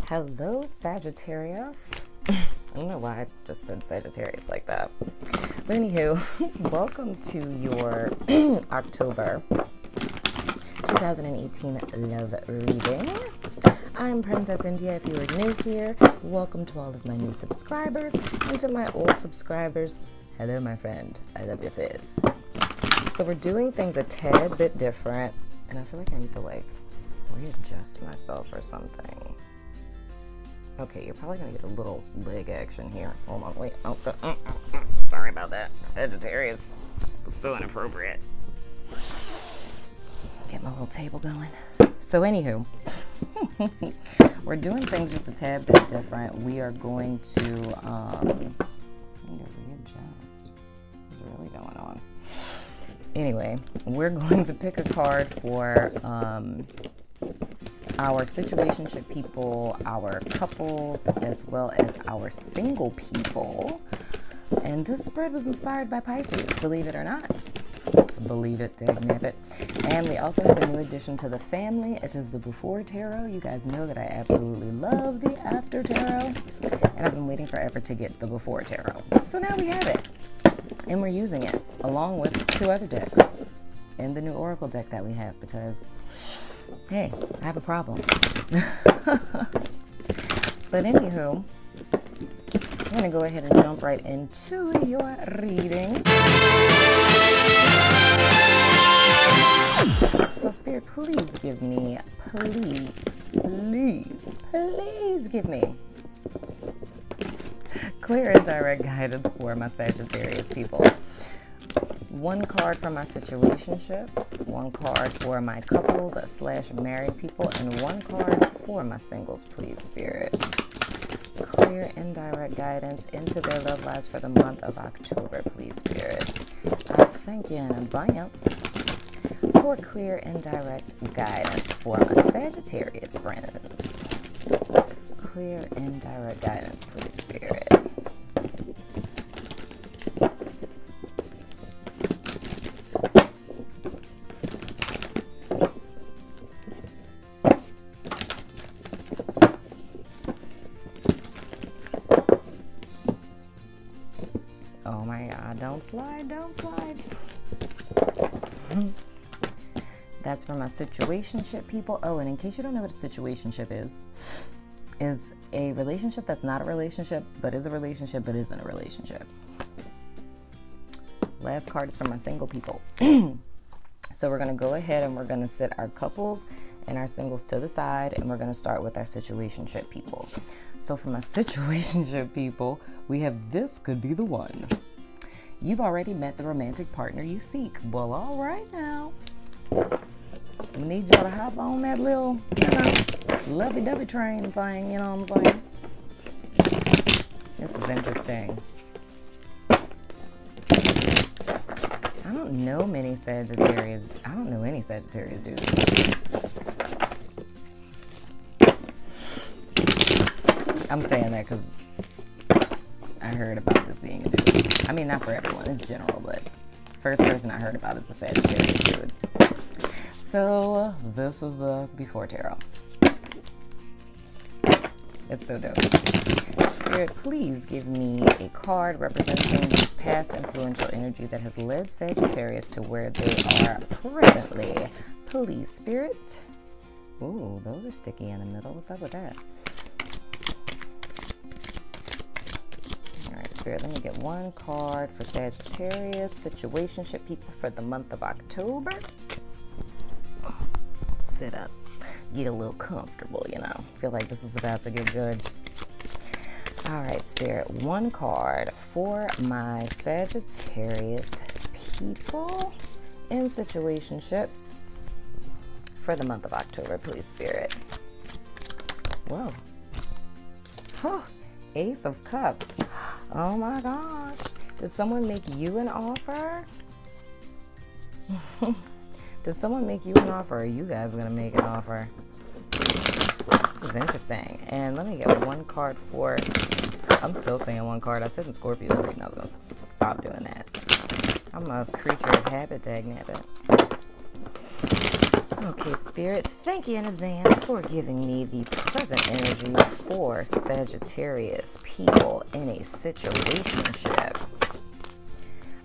Hello, Sagittarius. I don't know why I just said Sagittarius like that. But anywho, welcome to your October 2018 love reading. I'm Princess India. If you are new here, welcome to all of my new subscribers. And to my old subscribers, hello, my friend. I love your face. So we're doing things a tad bit different. And I feel like I need to readjust myself or something. Okay, you're probably gonna get a little leg action here. Hold on, wait. Oh, sorry about that. Sagittarius was so inappropriate. Get my little table going. So anywho, we're doing things just a tad bit different. We are going to readjust. What's really going on? Anyway, we're going to pick a card for our situationship people, our couples, as well as our single people. And this spread was inspired by Pisces, believe it or not. Believe it, dagnabbit. And we also have a new addition to the family. It is the Before Tarot. You guys know that I absolutely love the After Tarot. And I've been waiting forever to get the Before Tarot. So now we have it. And we're using it along with two other decks and the new Oracle deck that we have because, hey, I have a problem. But anywho, I'm going to go ahead and jump right into your reading. So Spirit, please give me, please give me clear and direct guidance for my Sagittarius people. One card for my situationships, one card for my couples / married people, and one card for my singles, please, Spirit. Clear and direct guidance into their love lives for the month of October, please, Spirit. I thank you in advance for clear and direct guidance for my Sagittarius friends. Clear and direct guidance, please, Spirit. Oh my God, don't slide, don't slide. That's for my situationship people. Oh, and in case you don't know what a situationship is a relationship that's not a relationship, but is a relationship, but isn't a relationship. Last card is for my single people. So we're gonna go ahead and we're gonna sit our couples and our singles to the side, and we're gonna start with our situationship people. So for my situationship people, we have this could be the one. You've already met the romantic partner you seek. Well, all right now. We need y'all to hop on that little, lovey-dovey train thing, you know what I'm saying? This is interesting. I don't know many Sagittarius. I don't know any Sagittarius dudes. I'm saying that because I heard about this being a dude. I mean, not for everyone, it's general, but first person I heard about is a Sagittarius dude. So this is the Before Tarot. It's so dope. Spirit, please give me a card representing the past influential energy that has led Sagittarius to where they are presently. Please, Spirit. Ooh, those are sticky in the middle. What's up with that? All right, Spirit, let me get one card for Sagittarius, situationship people for the month of October. Sit up, get a little comfortable, you know. Feel like this is about to get good. All right, Spirit, one card for my Sagittarius people in situationships for the month of October, please, Spirit. Whoa. Huh. Ace of Cups. Oh my gosh. Did someone make you an offer? Did someone make you an offer, or are you guys gonna make an offer? This is interesting. And let me get one card for, I'm still saying one card. I said in Scorpio reading I was gonna stop doing that. I'm a creature of habit, dagnabbit. Okay, Spirit, thank you in advance for giving me the present energy for Sagittarius people in a situationship.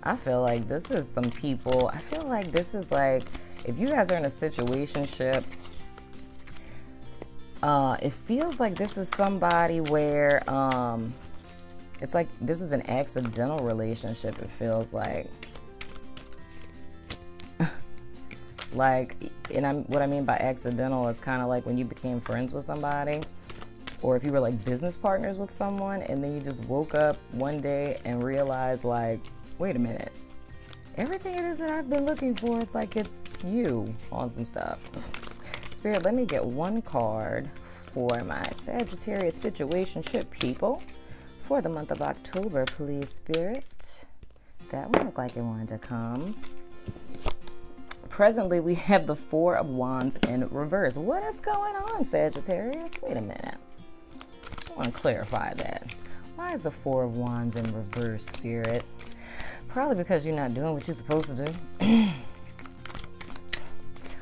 I feel like this is some people, I feel like this is like, if you guys are in a situationship, it feels like this is somebody where, it's like this is an accidental relationship, it feels like. Like, and what I mean by accidental is kind of like when you became friends with somebody, or if you were like business partners with someone, and then you just woke up one day and realized, like, wait a minute, everything it is that I've been looking for, it's like it's you on some stuff. Spirit, let me get one card for my Sagittarius situationship people for the month of October, please, Spirit. That one looked like it wanted to come. Presently, we have the Four of Wands in reverse. What is going on, Sagittarius? Wait a minute. I want to clarify that. Why is the Four of Wands in reverse, Spirit? Probably because you're not doing what you're supposed to do.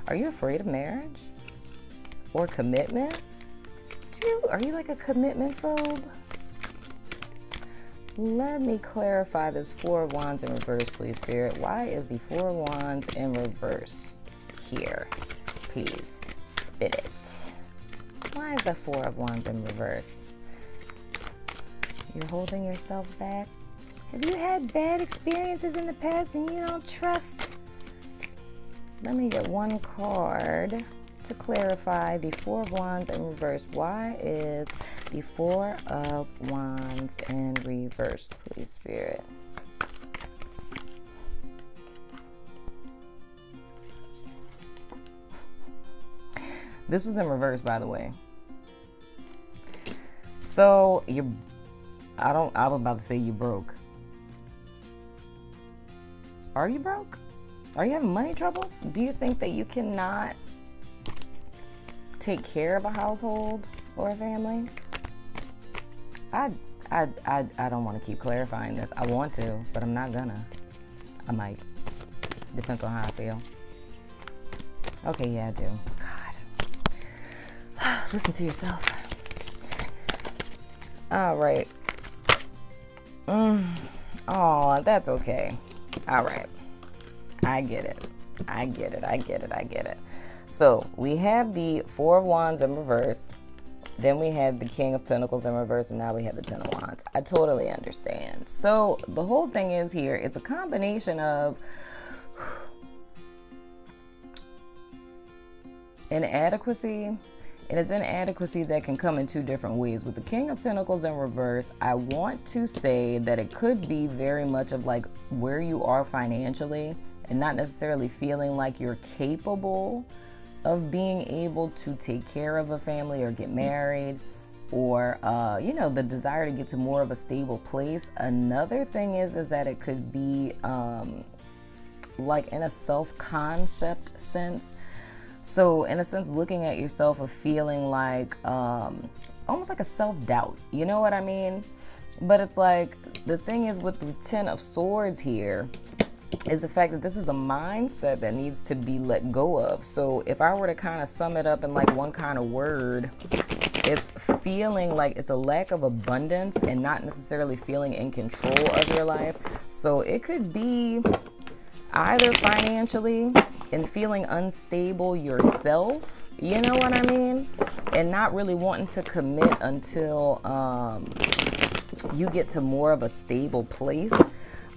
Are you afraid of marriage? Or commitment? Are you like a commitment phobe? Let me clarify this Four of Wands in reverse, please, Spirit. Why is the Four of Wands in reverse here? Please, spit it. Why is the Four of Wands in reverse? You're holding yourself back? Have you had bad experiences in the past and you don't trust? Let me get one card to clarify the Four of Wands in reverse. Why is the Four of Wands in reverse, please, Spirit? This was in reverse, by the way. So I was about to say you broke. Are you broke? Are you having money troubles? Do you think that you cannot take care of a household or a family? I don't want to keep clarifying this. I want to, but I'm not gonna. I might. Depends on how I feel. Okay, yeah, I do. God. Listen to yourself. All right. Oh, that's okay. All right. I get it. I get it. So we have the Four of Wands in reverse. Then we had the King of Pentacles in reverse, and now we have the Ten of Wands. I totally understand. So the whole thing is here, it's a combination of inadequacy, and it's inadequacy that can come in two different ways. With the King of Pentacles in reverse, I want to say that it could be very much of like where you are financially and not necessarily feeling like you're capable of being able to take care of a family or get married, or you know, the desire to get to more of a stable place. Another thing is that it could be like in a self-concept sense. So in a sense, looking at yourself of feeling like almost like a self-doubt, you know what I mean? But it's like, the thing is with the Ten of Swords here is the fact that this is a mindset that needs to be let go of. So if I were to kind of sum it up in like one kind of word, it's feeling like it's a lack of abundance and not necessarily feeling in control of your life. So it could be either financially and feeling unstable yourself, you know what I mean? And not really wanting to commit until you get to more of a stable place.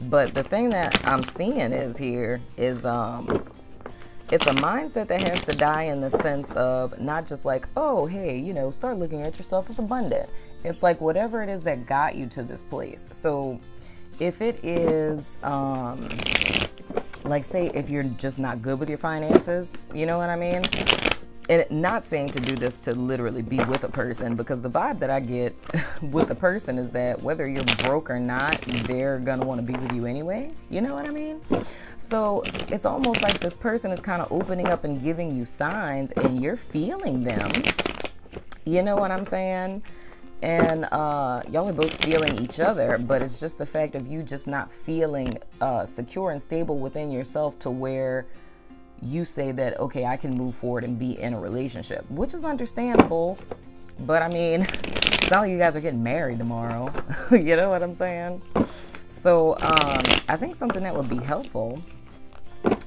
But the thing that I'm seeing is here is it's a mindset that has to die in the sense of not just like, oh, hey, you know, start looking at yourself as abundant. It's like whatever it is that got you to this place. So if it is, like say if you're just not good with your finances, you know what I mean? And not saying to do this to literally be with a person, because the vibe that I get with a person is that whether you're broke or not, they're gonna want to be with you anyway. You know what I mean? So it's almost like this person is kind of opening up and giving you signs, and you're feeling them. You know what I'm saying? And y'all are both feeling each other, but it's just the fact of you just not feeling secure and stable within yourself to where you say that, okay, I can move forward and be in a relationship, which is understandable. But I mean, it's not like you guys are getting married tomorrow. You know what I'm saying? So I think something that would be helpful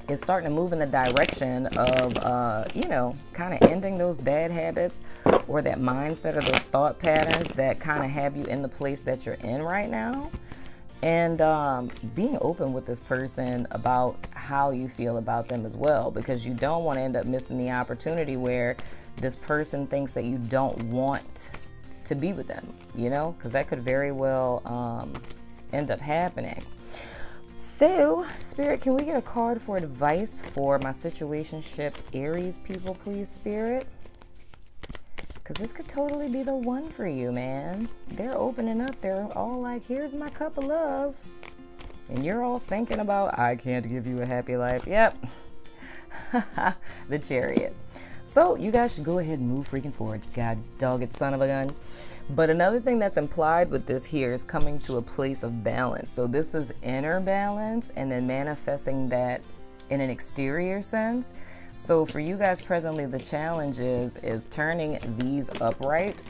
is starting to move in the direction of, you know, kind of ending those bad habits or that mindset or those thought patterns that kind of have you in the place that you're in right now. And being open with this person about how you feel about them as well, because you don't want to end up missing the opportunity where this person thinks that you don't want to be with them, you know, because that could very well end up happening. So, Spirit, can we get a card for advice for my situationship Aries people, please, Spirit? Because this could totally be the one for you, man. They're opening up. They're all like, here's my cup of love. And you're all thinking about, I can't give you a happy life. Yep. The Chariot. So you guys should go ahead and move freaking forward. God dog it, son of a gun. But another thing that's implied with this here is coming to a place of balance. So this is inner balance and then manifesting that in an exterior sense. So for you guys presently, the challenge is turning these upright.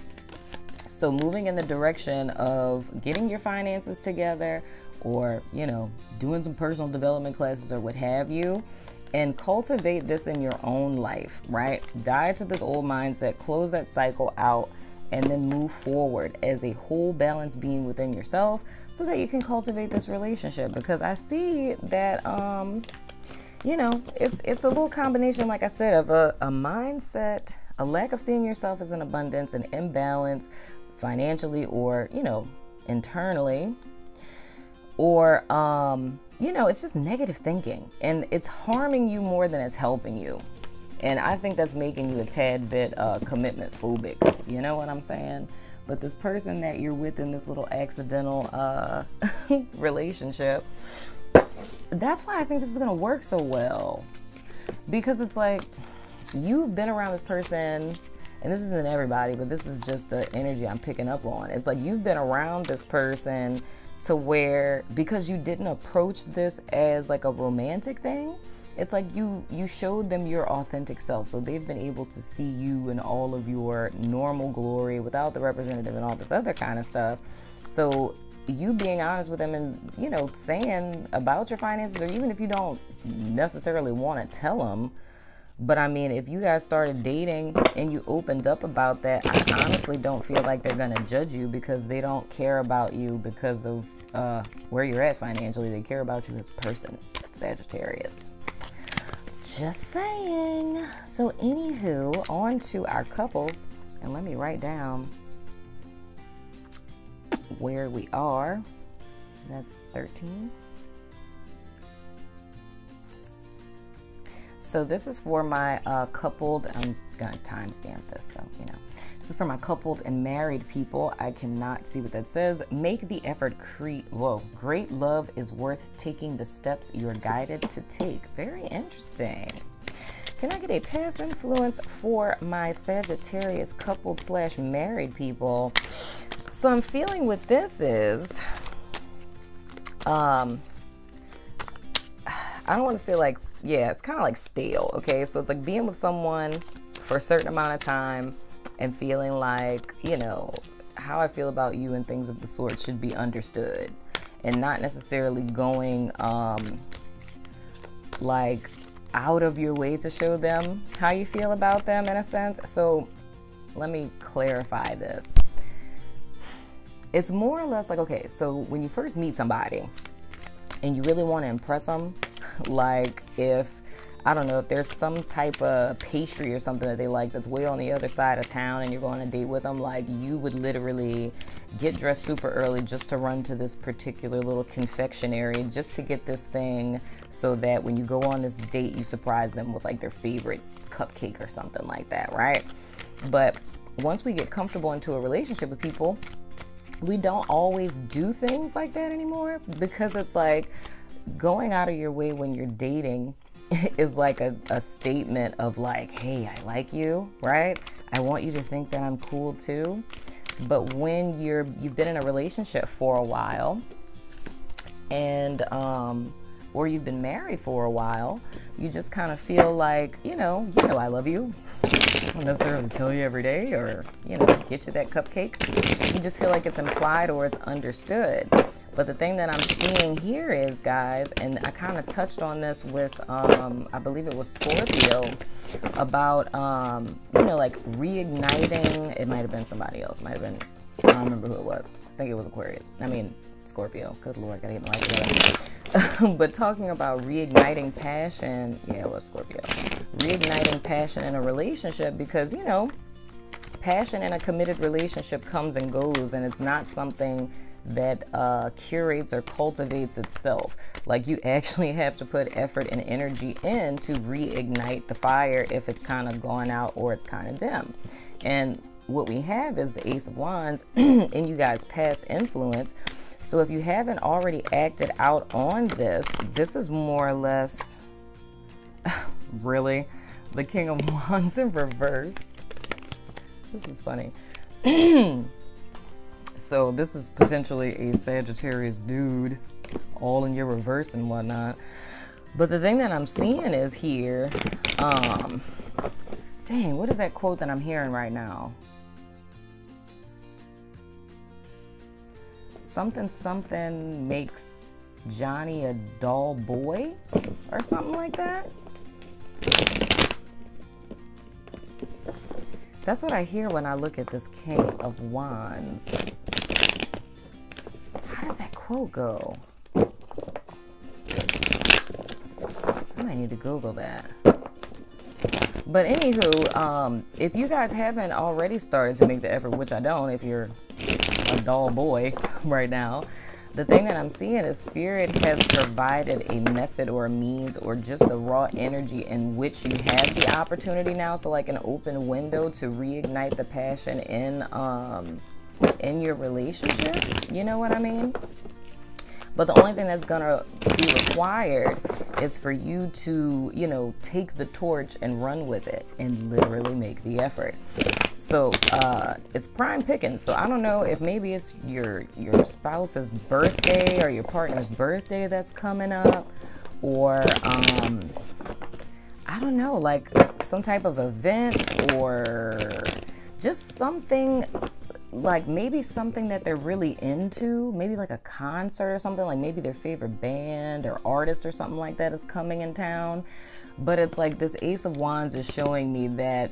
So moving in the direction of getting your finances together or, you know, doing some personal development classes or what have you, and cultivate this in your own life, right? Die to this old mindset, close that cycle out, and then move forward as a whole balanced being within yourself so that you can cultivate this relationship. Because I see that, you know, it's a little combination, like I said, of a mindset, a lack of seeing yourself as an abundance, an imbalance financially or, you know, internally, or, you know, it's just negative thinking and it's harming you more than it's helping you. And I think that's making you a tad bit commitment phobic. You know what I'm saying? But this person that you're with in this little accidental relationship, that's why I think this is going to work so well. Because it's like, you've been around this person, and this isn't everybody, but this is just the energy I'm picking up on. It's like you've been around this person to where, because you didn't approach this as like a romantic thing, it's like you showed them your authentic self. So they've been able to see you in all of your normal glory without the representative and all this other kind of stuff. So you being honest with them and, you know, saying about your finances, or even if you don't necessarily want to tell them, but I mean, if you guys started dating and you opened up about that, I honestly don't feel like they're going to judge you, because they don't care about you because of where you're at financially. They care about you as a person, Sagittarius. Just saying. So anywho, on to our couples, and let me write down where we are. That's 13. So this is for my coupled, I'm gonna timestamp this, so you know. This is for my coupled and married people. I cannot see what that says. Make the effort, great love is worth taking the steps you're guided to take. Very interesting. Can I get a past influence for my Sagittarius coupled / married people? So I'm feeling what this is, I don't want to say like, yeah, it's kind of like stale, okay? So it's like being with someone for a certain amount of time and feeling like, you know, how I feel about you and things of the sort should be understood, and not necessarily going like out of your way to show them how you feel about them in a sense. So let me clarify this. It's more or less like, okay, so when you first meet somebody and you really want to impress them, like if, I don't know, if there's some type of pastry or something that they like that's way on the other side of town and you're going on a date with them, like you would literally get dressed super early just to run to this particular little confectionery just to get this thing, so that when you go on this date, you surprise them with like their favorite cupcake or something like that, right? But once we get comfortable into a relationship with people, we don't always do things like that anymore, because it's like going out of your way when you're dating is like a statement of like, hey, I like you, right? I want you to think that I'm cool too. But when you've been in a relationship for a while and or you've been married for a while, you just kind of feel like, you know I love you. I don't necessarily tell you every day or, get you that cupcake. You just feel like it's implied or it's understood. But the thing that I'm seeing here is, guys, and I kind of touched on this with, I believe it was Scorpio, about, like reigniting. It might have been somebody else. Might have been, I don't remember who it was. I think it was Aquarius. I mean, Scorpio. Good Lord, gotta get my life together. But talking about reigniting passion, yeah, it was Scorpio. Reigniting passion in a relationship because, passion in a committed relationship comes and goes, and it's not something that curates or cultivates itself. Like, you actually have to put effort and energy in to reignite the fire if it's kind of gone out or it's kind of dim. And what we have is the Ace of Wands in you guys' past influence. So if you haven't already acted out on this, this is more or less really the King of Wands in reverse. This is funny. So this is potentially a Sagittarius dude, all in your reverse and whatnot. But the thing that I'm seeing is here, dang, what is that quote that I'm hearing right now? Something makes Johnny a dull boy or something like that. That's what I hear when I look at this King of Wands. How does that quote go? I might need to Google that. But anywho, if you guys haven't already started to make the effort, which I don't, if you're a dull boy right now, the thing that I'm seeing is Spirit has provided a method or a means or just the raw energy in which you have the opportunity now. So like an open window to reignite the passion in your relationship. You know what I mean? But the only thing that's gonna be required is for you to, take the torch and run with it and literally make the effort. So it's prime picking. So I don't know if maybe it's your spouse's birthday or your partner's birthday that's coming up, or I don't know, like some type of event or just something. Like maybe something that they're really into, maybe like a concert or something, like maybe their favorite band or artist or something like that is coming in town. But it's like this Ace of Wands is showing me that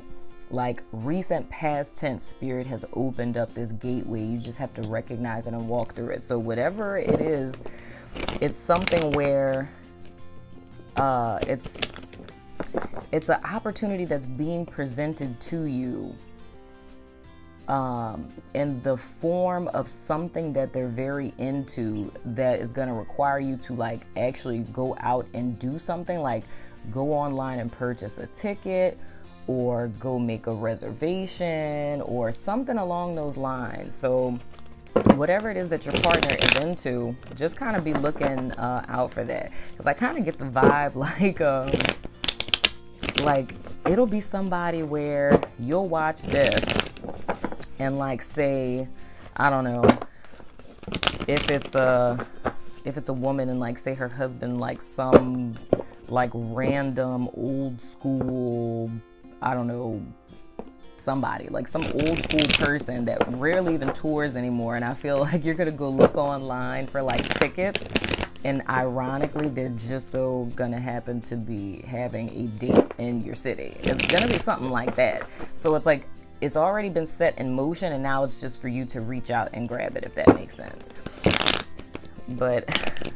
like recent past tense Spirit has opened up this gateway. You just have to recognize it and walk through it. So whatever it is, it's something where it's an opportunity that's being presented to you in the form of something that they're very into that is going to require you to like actually go out and do something, like go online and purchase a ticket or go make a reservation or something along those lines. So whatever it is that your partner is into, just kind of be looking out for that, because I kind of get the vibe like it'll be somebody where you'll watch this and like say, I don't know, if it's a woman and like say her husband like some like random old school, I don't know, somebody like some old school person that rarely even tours anymore, and I feel like you're gonna go look online for like tickets, and ironically they're just so gonna happen to be having a date in your city. It's gonna be something like that. So it's like it's already been set in motion, and now it's just for you to reach out and grab it, if that makes sense. But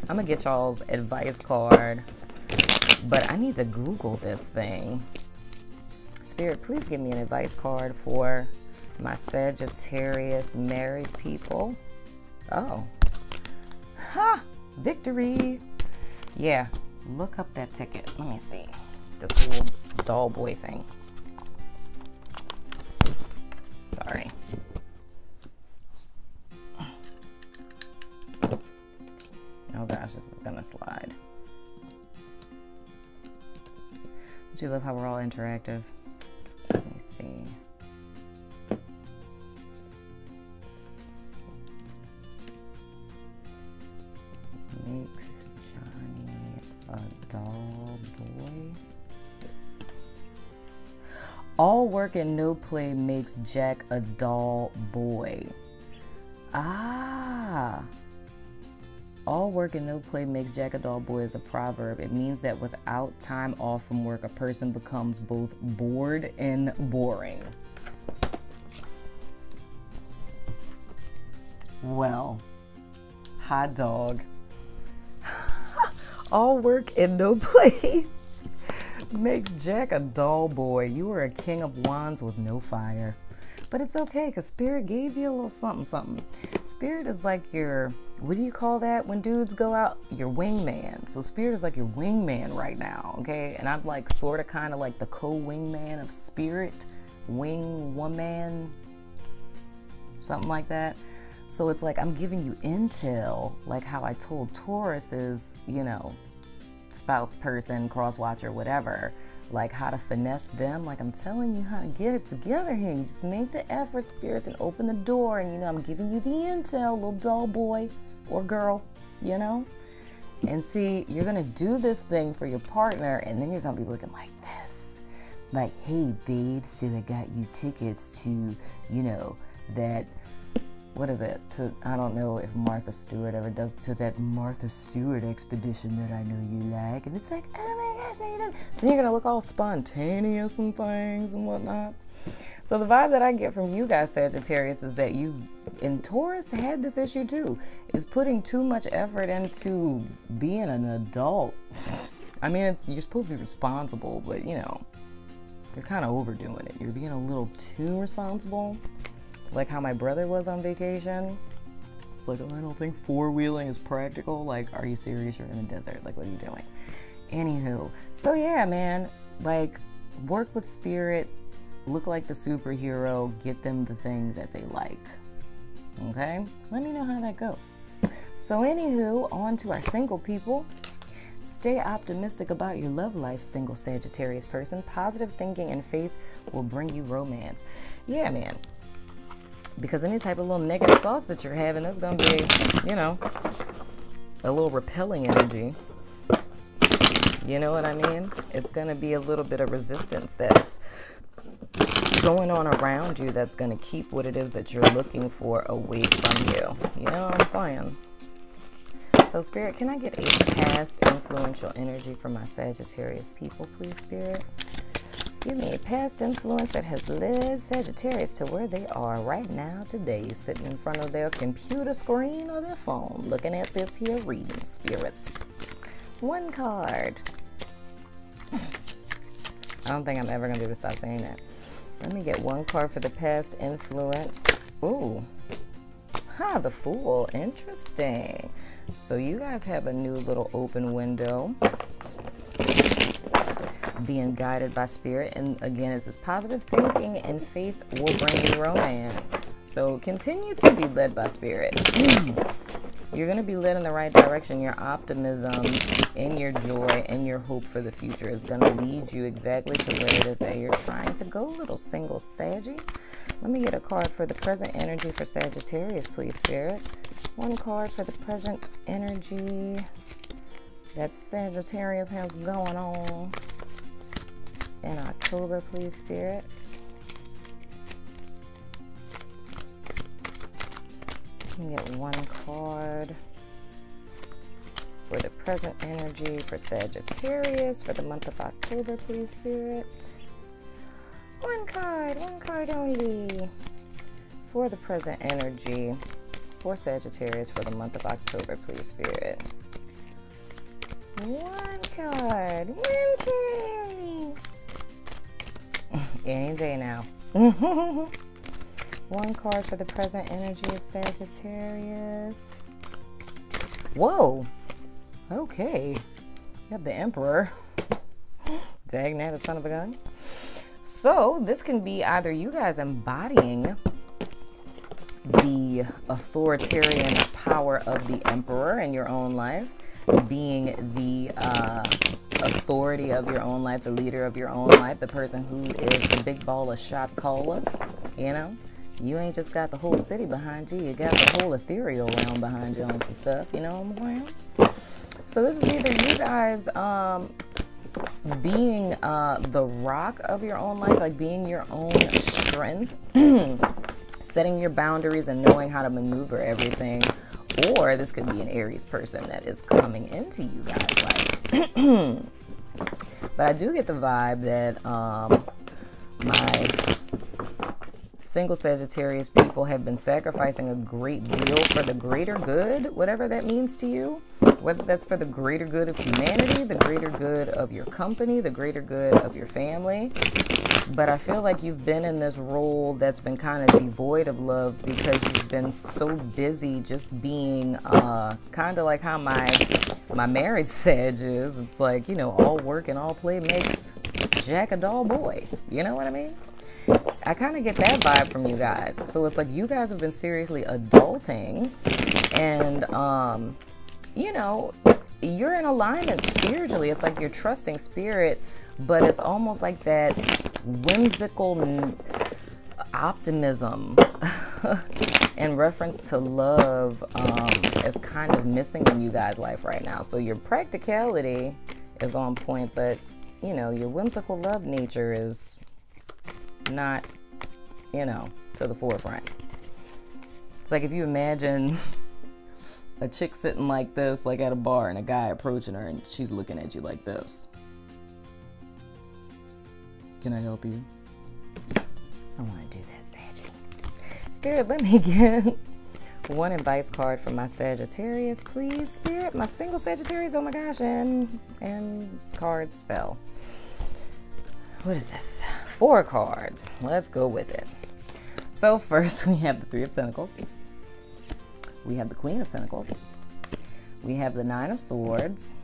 I'm gonna get y'all's advice card, but I need to Google this thing. Spirit, please give me an advice card for my Sagittarius married people. Oh, ha, victory. Yeah, look up that ticket. Let me see this whole doll boy thing. Sorry. Oh gosh, this is gonna slide. Don't you love how we're all interactive? Let me see. Makes Johnny All work and no play makes Jack a dull boy. Ah. All work and no play makes Jack a dull boy is a proverb. It means that without time off from work, a person becomes both bored and boring. Well, hot dog. All work and no play makes Jack a dull boy. You are a king of wands with no fire. But it's okay, because Spirit gave you a little something, something. Spirit is like your, what do you call that when dudes go out? Your wingman. So Spirit is like your wingman right now, okay? And I'm like sort of kind of like the co-wingman of Spirit. Wing woman. Something like that. So it's like I'm giving you intel, like how I told Taurus is, you know, spouse, person, cross watcher, whatever, like how to finesse them. Like I'm telling you how to get it together here. You just make the effort, Spirit, and open the door. And, you know, I'm giving you the intel, little doll boy or girl, you know. And see, you're going to do this thing for your partner, and then you're going to be looking like this. Like, hey, babe, so I got you tickets to, you know, that, what is it? To, I don't know if Martha Stewart ever does, to that Martha Stewart expedition that I know you like. And it's like, oh my gosh, no, you don't. So you're going to look all spontaneous and things and whatnot. So the vibe that I get from you guys, Sagittarius, is that you, in Taurus, had this issue too, is putting too much effort into being an adult. I mean, you're supposed to be responsible, but, you know, you're kind of overdoing it. You're being a little too responsible. Like how my brother was on vacation. It's like, oh, I don't think four-wheeling is practical. Like, are you serious? You're in the desert. Like, what are you doing? Anywho. So, yeah, man. Like, work with Spirit. Look like the superhero. Get them the thing that they like. Okay? Let me know how that goes. So, anywho, on to our single people. Stay optimistic about your love life, single Sagittarius person. Positive thinking and faith will bring you romance. Yeah, man. Because any type of little negative thoughts that you're having, that's going to be, you know, a little repelling energy. You know what I mean? It's going to be a little bit of resistance that's going on around you that's going to keep what it is that you're looking for away from you. You know what I'm saying? So, Spirit, can I get a past influential energy for my Sagittarius people, please, Spirit? Give me a past influence that has led Sagittarius to where they are right now today, sitting in front of their computer screen or their phone, looking at this here reading, Spirit. One card. I don't think I'm ever going to be able to stop saying that. Let me get one card for the past influence. Ooh. Ha, the Fool. Interesting. So you guys have a new little open window. Being guided by Spirit, and again, it's this positive thinking and faith will bring you romance. So continue to be led by Spirit. You're going to be led in the right direction. Your optimism and your joy and your hope for the future is going to lead you exactly to where it is that you're trying to go, little single Saggy. Let me get a card for the present energy for Sagittarius, please, Spirit. One card for the present energy that Sagittarius has going on in October, please, Spirit. Let me get one card for the present energy for Sagittarius for the month of October, please, Spirit. One card only for the present energy for Sagittarius for the month of October, please, Spirit. One card. Any day now. One card for the present energy of Sagittarius. Whoa. Okay. You have the Emperor. Dang, that a son of a gun. So this can be either you guys embodying the authoritarian power of the Emperor in your own life, being the authority of your own life, the leader of your own life, the person who is the big ball of shot caller. You know, you ain't just got the whole city behind you, you got the whole ethereal realm behind you on some stuff, you know what I'm saying? So this is either you guys being the rock of your own life, like being your own strength, setting your boundaries and knowing how to maneuver everything. Or this could be an Aries person that is coming into you guys' life. But I do get the vibe that my single Sagittarius people have been sacrificing a great deal for the greater good, whatever that means to you. Whether that's for the greater good of humanity, the greater good of your company, the greater good of your family. But I feel like you've been in this role that's been kind of devoid of love because you've been so busy just being kind of like how my married Sag is. It's like, you know, all work and all play makes Jack a dull boy. You know what I mean? I kind of get that vibe from you guys. So it's like you guys have been seriously adulting and, you know, you're in alignment spiritually. It's like you're trusting spirit, but it's almost like that whimsical optimism in reference to love is kind of missing in you guys' life right now. So your practicality is on point, but, you know, your whimsical love nature is not, you know, to the forefront. It's like if you imagine a chick sitting like this, like at a bar, and a guy approaching her and she's looking at you like this. Can I help you? I want to do that, Sag. Spirit, let me get one advice card from my Sagittarius, please. Spirit, my single Sagittarius, oh my gosh, and cards fell. What is this? 4 cards. Let's go with it. So first we have the 3 of Pentacles. We have the Queen of Pentacles. We have the 9 of Swords.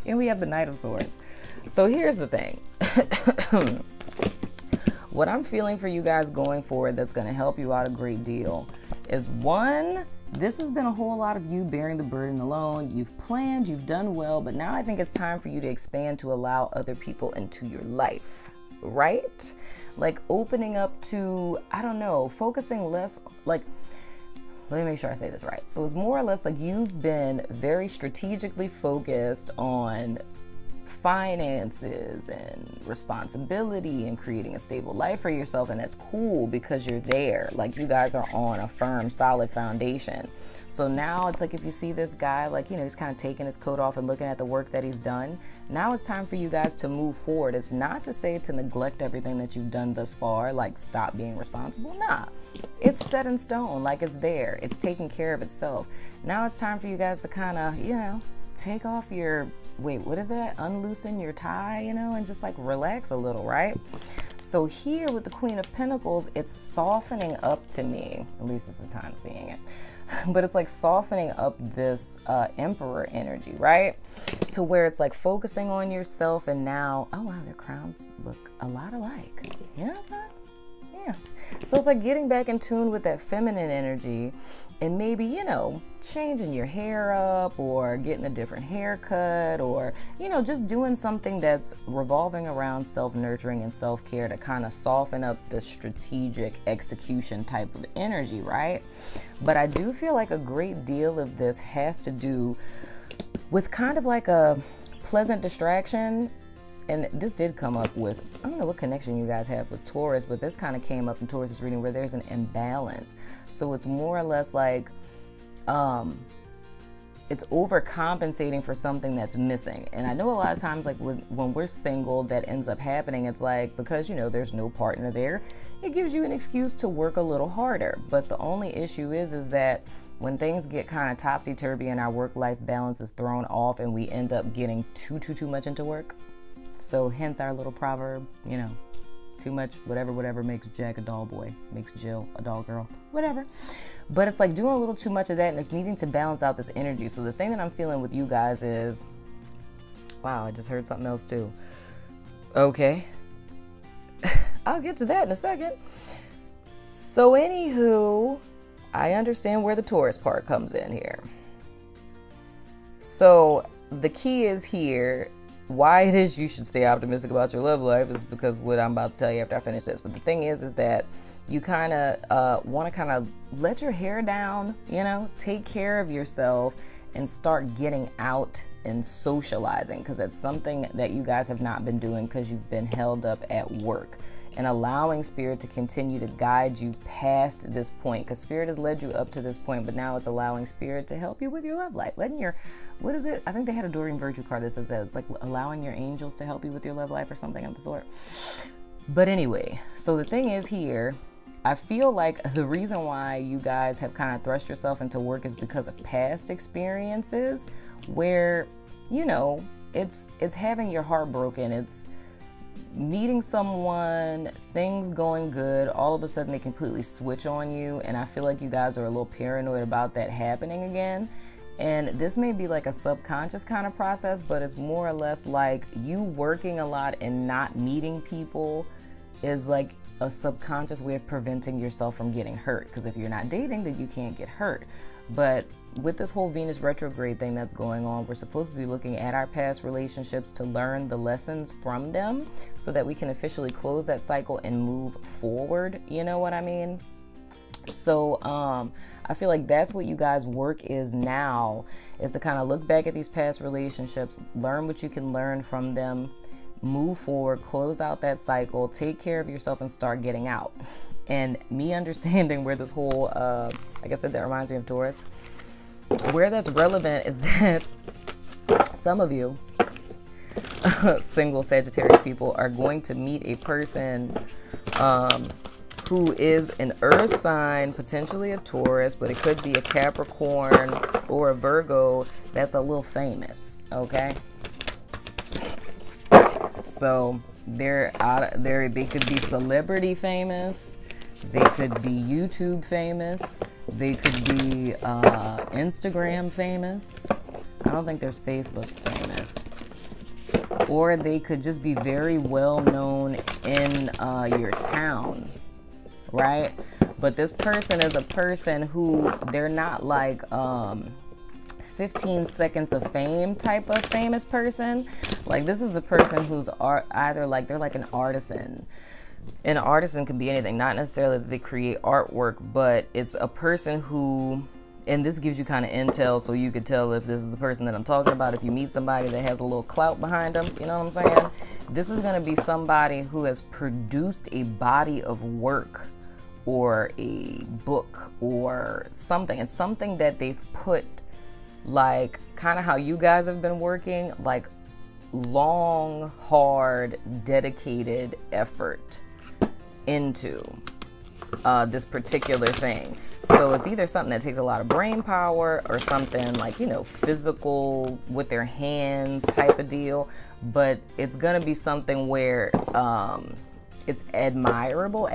And we have the Knight of Swords. So here's the thing. What I'm feeling for you guys going forward that's going to help you out a great deal is, 1, this has been a whole lot of you bearing the burden alone. You've planned, you've done well, but now I think it's time for you to expand to allow other people into your life, right? Like opening up to, I don't know, focusing less, like, let me make sure I say this right. So it's more or less like you've been very strategically focused on finances and responsibility and creating a stable life for yourself, and that's cool because you're there. Like you guys are on a firm, solid foundation. So now it's like if you see this guy, like, you know, he's kind of taking his coat off and looking at the work that he's done. Now it's time for you guys to move forward. It's not to say to neglect everything that you've done thus far, like stop being responsible. Nah, it's set in stone, like it's there. It's taking care of itself. Now it's time for you guys to kind of, you know, take off your, wait, what is that? Unloosen your tie, you know, and just like relax a little, right? So here with the Queen of Pentacles, it's softening up to me, at least this is how I'm seeing it, but it's like softening up this Emperor energy, right? To where it's like focusing on yourself, and now, oh wow, their crowns look a lot alike. You know what I'm saying? Yeah. So it's like getting back in tune with that feminine energy, and maybe, you know, changing your hair up or getting a different haircut, or, you know, just doing something that's revolving around self-nurturing and self-care to kind of soften up the strategic execution type of energy, right? But I do feel like a great deal of this has to do with kind of like a pleasant distraction. And this did come up with, I don't know what connection you guys have with Taurus, but this kind of came up in Taurus's reading where there's an imbalance. So it's more or less like it's overcompensating for something that's missing. And I know a lot of times, like when we're single, that ends up happening. It's like, because, you know, there's no partner there, it gives you an excuse to work a little harder. But the only issue is that when things get kind of topsy-turvy and our work-life balance is thrown off and we end up getting too much into work. So hence our little proverb, you know, too much, whatever makes Jack a dull boy, makes Jill a dull girl, whatever. But it's like doing a little too much of that, and it's needing to balance out this energy. So the thing that I'm feeling with you guys is, wow, I just heard something else too. Okay. I'll get to that in a second. So anywho, I understand where the Taurus part comes in here. So the key is here, why it is you should stay optimistic about your love life is because what I'm about to tell you after I finish this. But the thing is that you kind of want to kind of let your hair down, you know, take care of yourself and start getting out in socializing, because it's something that you guys have not been doing because you've been held up at work, and allowing Spirit to continue to guide you past this point, because Spirit has led you up to this point, but now it's allowing Spirit to help you with your love life. Letting your, what is it? I think they had a Doreen Virtue card that says that. It's like allowing your angels to help you with your love life or something of the sort. But anyway, so the thing is here, I feel like the reason why you guys have kind of thrust yourself into work is because of past experiences where, you know, it's having your heart broken. It's meeting someone, things going good, all of a sudden they completely switch on you. And I feel like you guys are a little paranoid about that happening again. And this may be like a subconscious kind of process, but it's more or less like you working a lot and not meeting people is like a subconscious way of preventing yourself from getting hurt. Because if you're not dating, then you can't get hurt. But with this whole Venus retrograde thing that's going on, we're supposed to be looking at our past relationships to learn the lessons from them so that we can officially close that cycle and move forward. You know what I mean? So I feel like that's what you guys' work is now, is to kind of look back at these past relationships, learn what you can learn from them, move forward, close out that cycle, take care of yourself, and start getting out. And me understanding where this whole, like I said, that reminds me of Taurus, where that's relevant is that some of you single Sagittarius people are going to meet a person who is an earth sign, potentially a Taurus, but it could be a Capricorn or a Virgo that's a little famous, okay? So they're out there. They could be celebrity famous. They could be YouTube famous. They could be Instagram famous. I don't think there's Facebook famous. Or they could just be very well known in your town, right? But this person is a person who, they're not like 15 seconds of fame type of famous person. Like, this is a person who's either like, they're like an artisan. An artisan can be anything, not necessarily that they create artwork, but it's a person who, and this gives you kind of intel so you could tell if this is the person that I'm talking about. If you meet somebody that has a little clout behind them, you know what I'm saying? This is going to be somebody who has produced a body of work or a book or something. It's something that they've put, like, kind of how you guys have been working, like long, hard, dedicated effort into this particular thing. So it's either something that takes a lot of brain power or something like, you know, physical with their hands type of deal. But it's going to be something where it's admirable.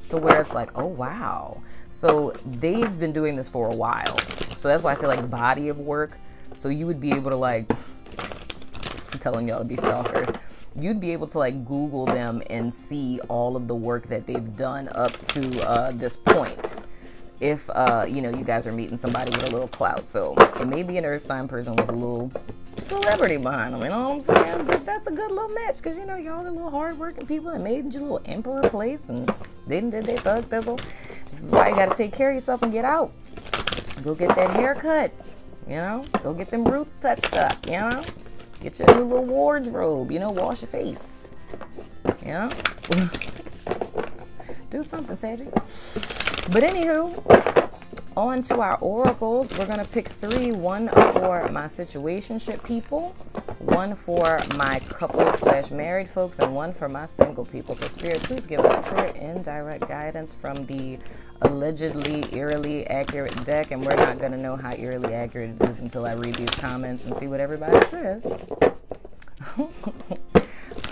So where it's like, oh, wow. So they've been doing this for a while. So that's why I say like body of work. So you would be able to, like, I'm telling y'all to be stalkers. You'd be able to like Google them and see all of the work that they've done up to this point. If, you know, you guys are meeting somebody with a little clout. So it may be an earth sign person with a little celebrity behind them, you know what I'm saying? But that's a good little match because, you know, y'all are little hardworking people and made your little emperor place and they did their thug thizzle. This is why you got to take care of yourself and get out. Go get that haircut, you know? Go get them roots touched up, you know? Get your new little wardrobe, you know? Wash your face, you know? Do something, Saggy. But anywho, on to our oracles. We're going to pick 3, one for my situationship people, one for my couple/married folks, and one for my single people. So Spirit, please give us clear and direct guidance from the allegedly eerily accurate deck. And we're not going to know how eerily accurate it is until I read these comments and see what everybody says.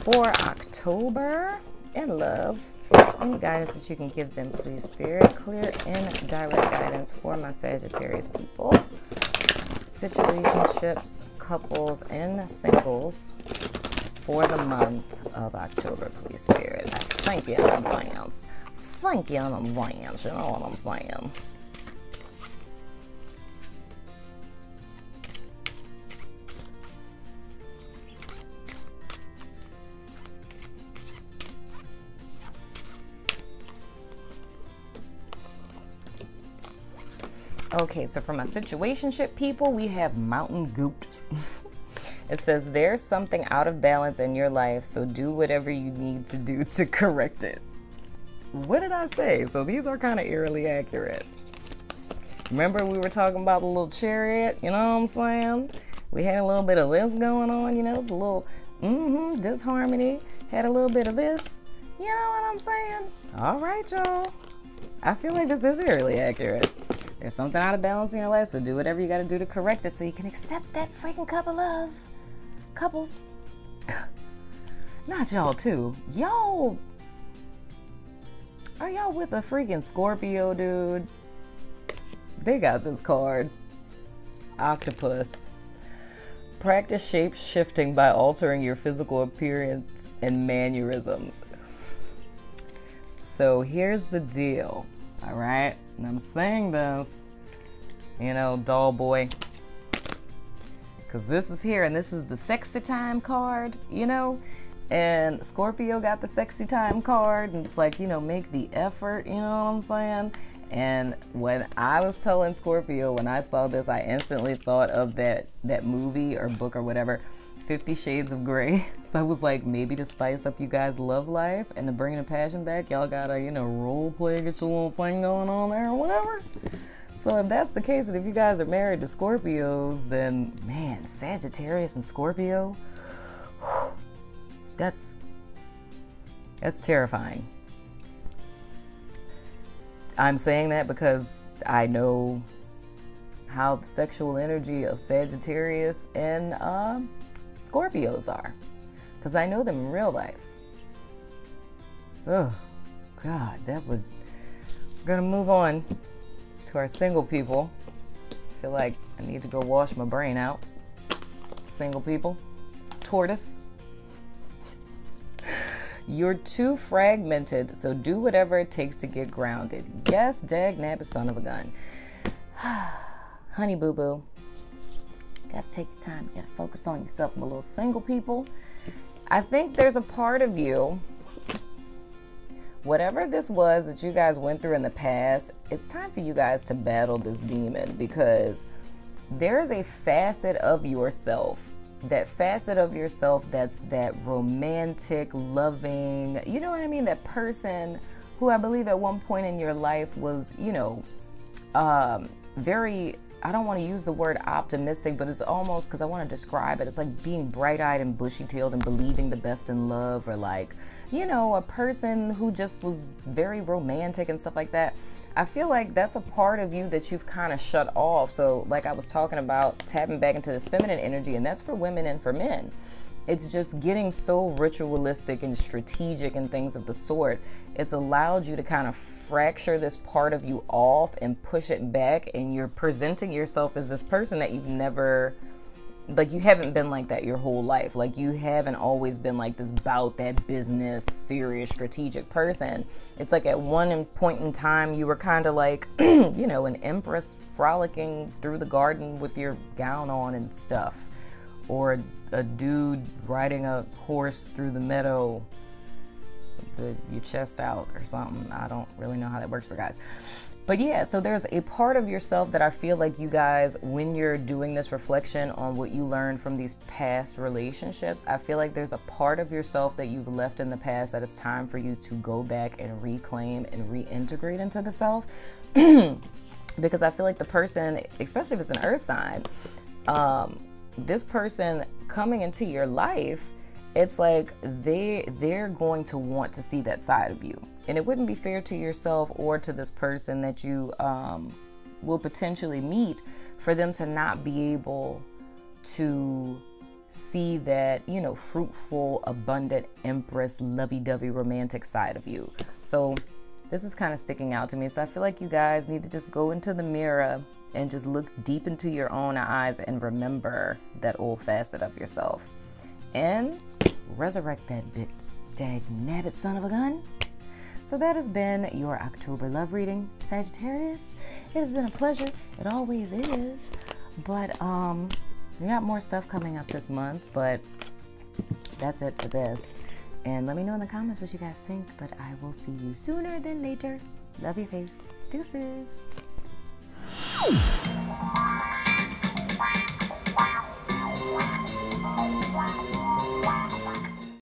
For October in love, any guidance that you can give them, please, Spirit. Clear and direct guidance for my Sagittarius people. Situationships, couples, and singles for the month of October, please, Spirit. I thank you in advance. Thank you in advance, you know what I'm saying? Okay, so for my situationship people, we have Mountain Goat. It says, there's something out of balance in your life, so do whatever you need to do to correct it. What did I say? So these are kind of eerily accurate. Remember we were talking about the little chariot, you know what I'm saying? We had a little bit of this going on, you know, the little disharmony, had a little bit of this, you know what I'm saying? All right, y'all. I feel like this is eerily accurate. There's something out of balance in your life, so do whatever you gotta do to correct it so you can accept that freaking cup of love. Couples. Not y'all too. Y'all, are y'all with a freaking Scorpio, dude? They got this card. Octopus. Practice shape shifting by altering your physical appearance and mannerisms. So here's the deal, all right? And I'm saying this, you know, doll boy, because this is here and this is the sexy time card, you know? And Scorpio got the sexy time card, and it's like, you know, make the effort, you know what I'm saying? And when I was telling Scorpio, when I saw this, I instantly thought of that movie or book or whatever, 50 Shades of Grey. So I was like, maybe to spice up you guys' love life and to bring the passion back, y'all gotta, you know, role play, get your little thing going on there or whatever. So if that's the case, and if you guys are married to Scorpios, then man, Sagittarius and Scorpio, that's terrifying. I'm saying that because I know how the sexual energy of Sagittarius and Scorpios are, because I know them in real life. Oh God, that would. We're gonna move on to our single people. I feel like I need to go wash my brain out. Single people. Tortoise. You're too fragmented, so do whatever it takes to get grounded. Yes, dag nabbit son of a gun. Honey boo boo. Gotta take your time. You gotta focus on yourself, my little single people. I think there's a part of you, whatever this was that you guys went through in the past, it's time for you guys to battle this demon, because there's a facet of yourself, that's that romantic, loving, you know what I mean? That person who I believe at one point in your life was, you know, very, I don't want to use the word optimistic, but it's almost, because I want to describe it, it's like being bright-eyed and bushy-tailed and believing the best in love, or like, you know, a person who just was very romantic and stuff like that. I feel like that's a part of you that you've kind of shut off. So like I was talking about, tapping back into this feminine energy, and that's for women and for men. It's just getting so ritualistic and strategic and things of the sort. It's allowed you to kind of fracture this part of you off and push it back, and you're presenting yourself as this person that you've never, like, you haven't been like that your whole life. Like, you haven't always been like this bout that business, serious, strategic person. It's like at one point in time, you were kind of like, you know, an empress frolicking through the garden with your gown on and stuff. Or a dude riding a horse through the meadow with your chest out or something. I don't really know how that works for guys. But yeah, so there's a part of yourself that I feel like you guys, when you're doing this reflection on what you learned from these past relationships, I feel like there's a part of yourself that you've left in the past that it's time for you to go back and reclaim and reintegrate into the self. Because I feel like the person, especially if it's an earth sign, this person coming into your life, it's like they're going to want to see that side of you. And it wouldn't be fair to yourself or to this person that you will potentially meet for them to not be able to see that, you know, fruitful, abundant, empress, lovey-dovey, romantic side of you. So this is kind of sticking out to me. So I feel like you guys need to just go into the mirror and just look deep into your own eyes and remember that old facet of yourself. And resurrect that big dag nabbit son of a gun. So that has been your October love reading, Sagittarius. It has been a pleasure. It always is. But we got more stuff coming up this month, but that's it for this. And let me know in the comments what you guys think, but I will see you sooner than later. Love your face. Deuces.